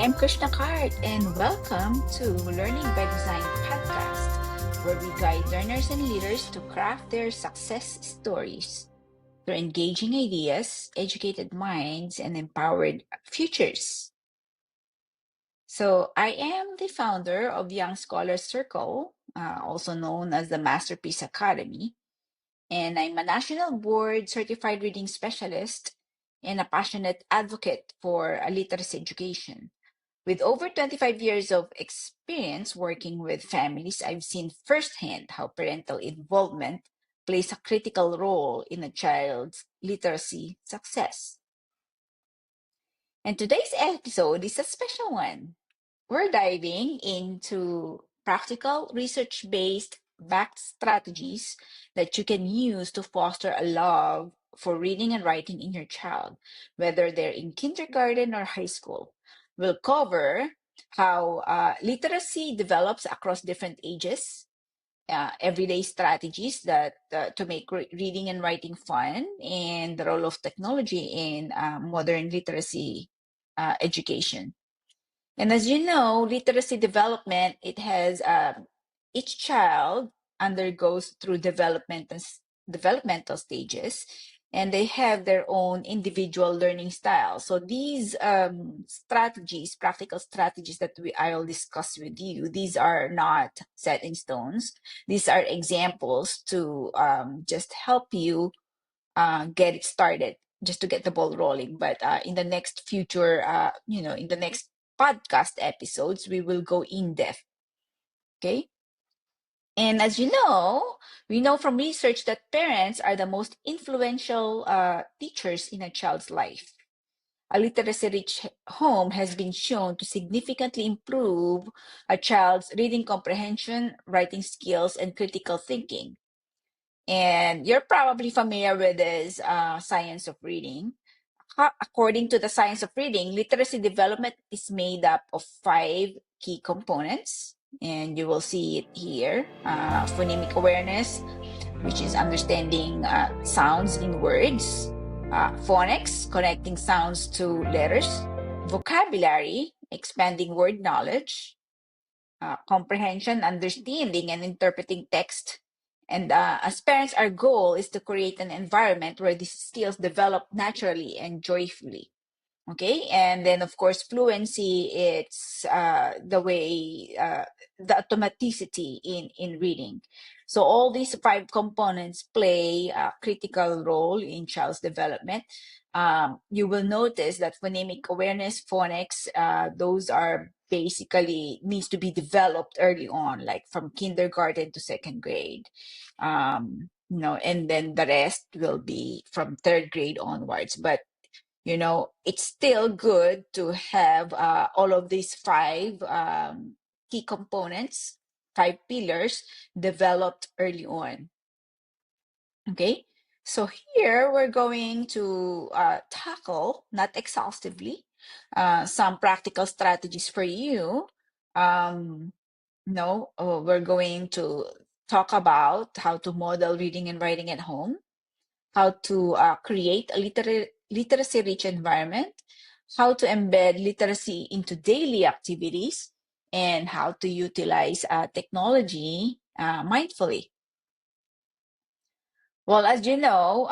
I'm Krishna Cart, and welcome to Learning by Design podcast, where we guide learners and leaders to craft their success stories through engaging ideas, educated minds, and empowered futures. So, I am the founder of Young Scholars Circle, also known as the Masterpiece Academy, and I'm a national board certified reading specialist and a passionate advocate for literacy education. With over 25 years of experience working with families, I've seen firsthand how parental involvement plays a critical role in a child's literacy success. And today's episode is a special one. We're diving into practical, research based backed strategies that you can use to foster a love for reading and writing in your child, whether they're in kindergarten or high school. We'll cover how literacy develops across different ages, everyday strategies that to make reading and writing fun, and the role of technology in modern literacy education. And as you know, literacy development, it has each child undergoes through developmental stages, and they have their own individual learning style. So these strategies, practical strategies that I'll discuss with you, these are not set in stones. These are examples to just help you get it started, just to get the ball rolling. But in the next future, in the next podcast episodes, we will go in depth. Okay. And as you know, we know from research that parents are the most influential teachers in a child's life. A literacy rich home has been shown to significantly improve a child's reading comprehension, writing skills, and critical thinking. And you're probably familiar with this science of reading. According to the science of reading, literacy development is made up of 5 key components, and you will see it here. Phonemic awareness, which is understanding sounds in words. Phonics, connecting sounds to letters. Vocabulary, expanding word knowledge. Comprehension, understanding, and interpreting text. And as parents, our goal is to create an environment where these skills develop naturally and joyfully. Okay, and then of course fluency, it's the automaticity in reading. So all these 5 components play a critical role in child's development. You will notice that phonemic awareness, phonics, those are basically needs to be developed early on, like from kindergarten to second grade. And then the rest will be from third grade onwards. But it's still good to have all of these 5 key components, 5 pillars developed early on. Okay, so here we're going to tackle, not exhaustively, some practical strategies for you. We're going to talk about how to model reading and writing at home, how to create a literacy-rich environment, how to embed literacy into daily activities, and how to utilize technology mindfully. Well, as you know,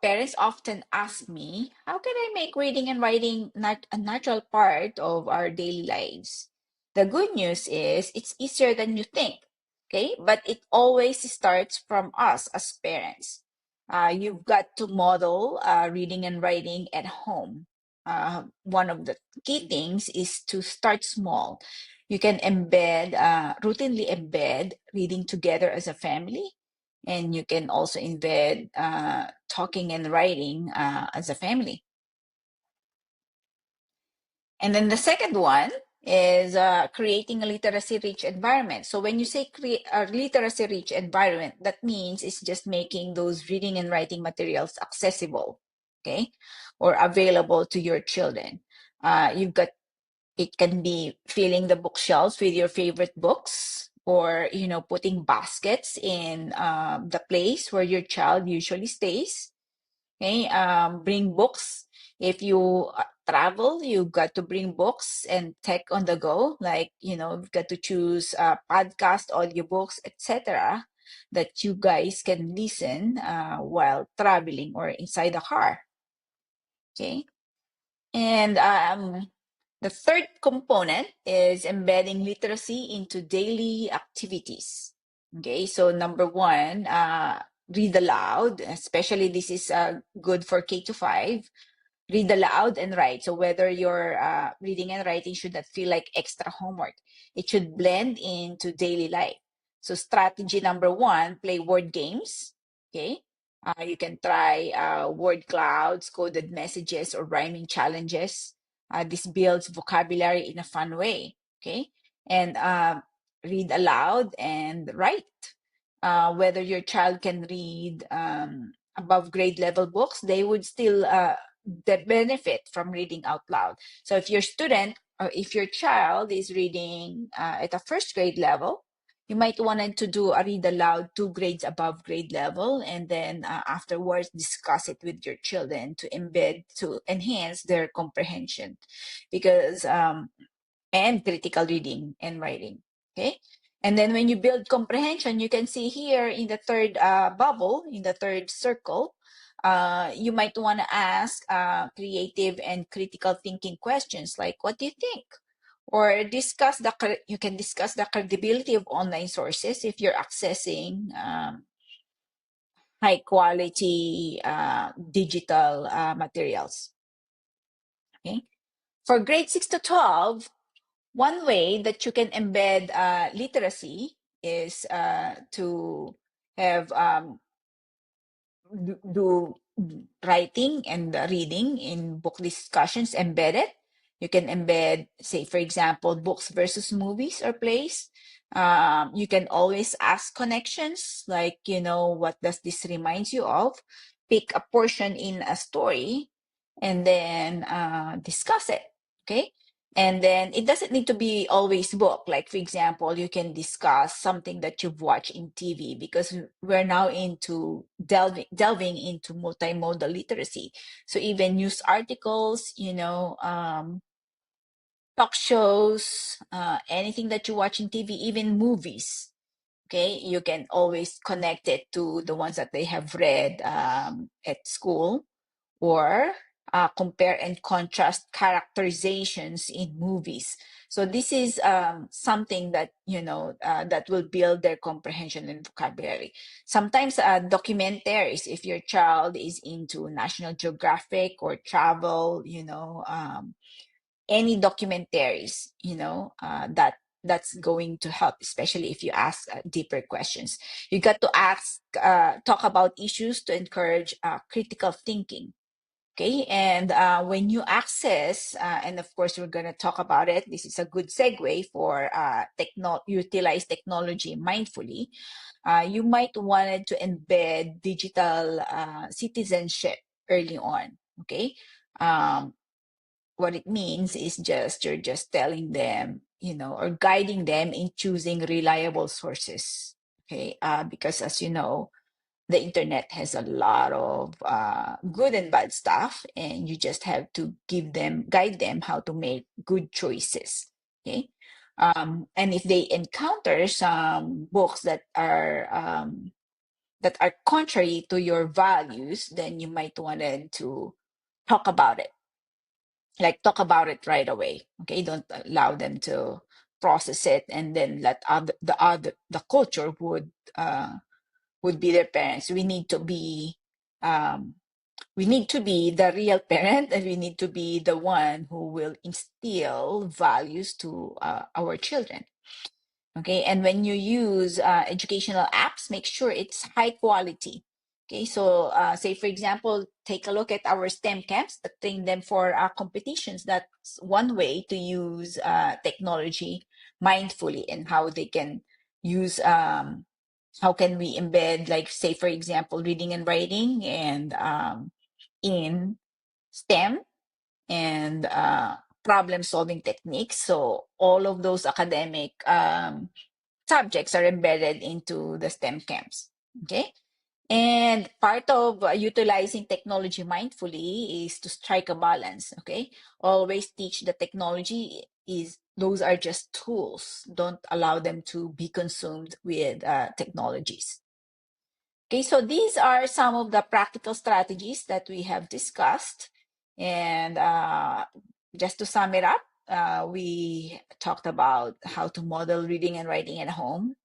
parents often ask me, how can I make reading and writing a natural part of our daily lives? The good news is it's easier than you think, okay? But it always starts from us as parents. You've got to model reading and writing at home. One of the key things is to start small. You can routinely embed reading together as a family, and you can also embed talking and writing as a family. And then the second one is creating a literacy-rich environment. So when you say create a literacy-rich environment, that means it's just making those reading and writing materials accessible, okay, or available to your children. It can be filling the bookshelves with your favorite books, or putting baskets in the place where your child usually stays. Okay, bring books. If you travel, you got to bring books and tech on the go. Like, you've got to choose podcast, audiobooks, etc., that you guys can listen while traveling or inside the car. Okay. And the third component is embedding literacy into daily activities. Okay, so number one, read aloud, especially this is good for K to 5. Read aloud and write. So whether your reading and writing should not feel like extra homework, it should blend into daily life. So strategy number one, play word games. Okay. You can try word clouds, coded messages, or rhyming challenges. This builds vocabulary in a fun way. Okay. And read aloud and write. Whether your child can read above grade level books, they would still benefit from reading out loud. So if your student or if your child is reading at a first grade level, you might want to do a read aloud 2 grades above grade level, and then afterwards discuss it with your children to enhance their comprehension, because and critical reading and writing. Okay. And then when you build comprehension, you can see here in the third bubble, in the third circle, you might want to ask creative and critical thinking questions like, what do you think? Or you can discuss the credibility of online sources if you're accessing high quality digital materials. Okay. For grade 6 to 12, one way that you can embed literacy is to have do writing and reading in book discussions embedded. You can embed, say, for example, books versus movies or plays. You can always ask connections, like, what does this remind you of? Pick a portion in a story and then discuss it. Okay. And then it doesn't need to be always book. Like, for example, you can discuss something that you've watched in TV, because we're now into delving into multimodal literacy. So even news articles, talk shows, anything that you watch in TV, even movies. Okay, you can always connect it to the ones that they have read at school, or compare and contrast characterizations in movies. So this is something that that will build their comprehension and vocabulary. Sometimes documentaries, if your child is into National Geographic or travel, any documentaries, that's going to help, especially if you ask deeper questions. You got to talk about issues to encourage critical thinking. Okay, and when you access, and of course we're going to talk about it, this is a good segue for utilize technology mindfully. You might want to embed digital citizenship early on. Okay, what it means is you're just telling them, or guiding them in choosing reliable sources. Okay, because as you know, the internet has a lot of good and bad stuff, and you just have to guide them how to make good choices. Okay. And if they encounter some books that are contrary to your values, then you might want to talk about it. Like, talk about it right away. Okay. Don't allow them to process it, and then let the culture would be their parents. Um, we need to be the real parent, and we need to be the one who will instill values to our children. Okay, and when you use educational apps, make sure it's high quality. Okay, so say for example, take a look at our STEM camps that train them for competitions. That's one way to use technology mindfully, and how they can use how can we embed, like, say for example, reading and writing and in STEM, and problem solving techniques. So all of those academic subjects are embedded into the STEM camps. Okay. And part of utilizing technology mindfully is to strike a balance, okay? Always teach the technology is those are just tools. Don't allow them to be consumed with technologies. Okay, so these are some of the practical strategies that we have discussed. And just to sum it up, we talked about how to model reading and writing at home,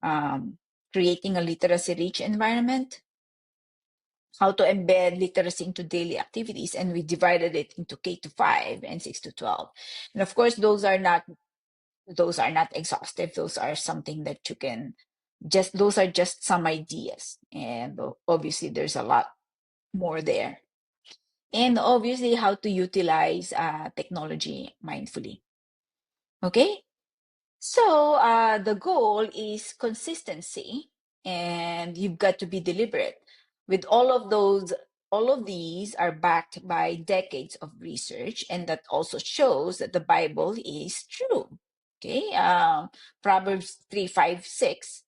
um, creating a literacy-rich environment, how to embed literacy into daily activities, and we divided it into K to 5 and 6 to 12. And of course, those are not exhaustive. Those are something that you can just those are just some ideas. And obviously there's a lot more there. And obviously how to utilize technology mindfully. Okay? So the goal is consistency, and you've got to be deliberate. With all of these are backed by decades of research, and that also shows that the Bible is true. Okay, Proverbs 3:5-6.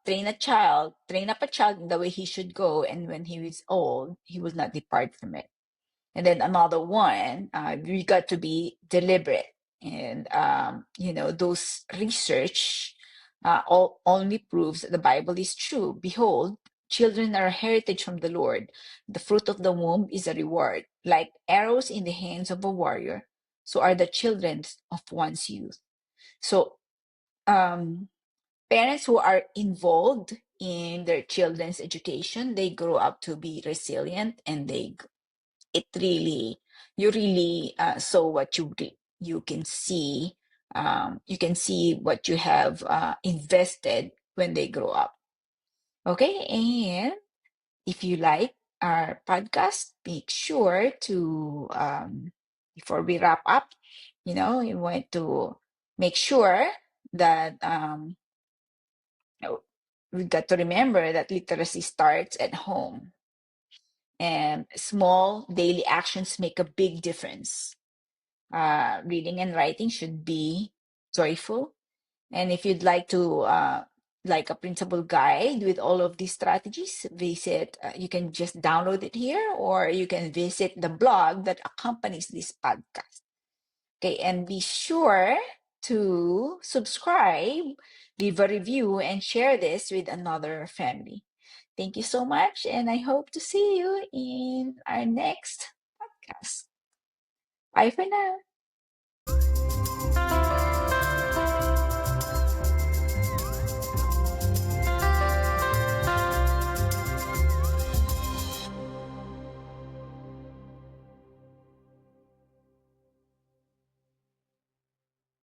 Train up a child in the way he should go, and when he is old, he will not depart from it. And then another one, we got to be deliberate. And, those research only proves that the Bible is true. Behold, children are a heritage from the Lord. The fruit of the womb is a reward. Like arrows in the hands of a warrior, so are the children of one's youth. So, um, parents who are involved in their children's education, they grow up to be resilient, and it really you really saw what you can see, you can see what you have invested when they grow up. Okay, and if you like our podcast, make sure to before we wrap up, you want to make sure that we got to remember that literacy starts at home, and small daily actions make a big difference. Reading and writing should be joyful. And if you'd like to, like a printable guide with all of these strategies, you can just download it here, or you can visit the blog that accompanies this podcast. Okay, and be sure to subscribe, leave a review, and share this with another family. Thank you so much, and I hope to see you in our next podcast. Bye for now.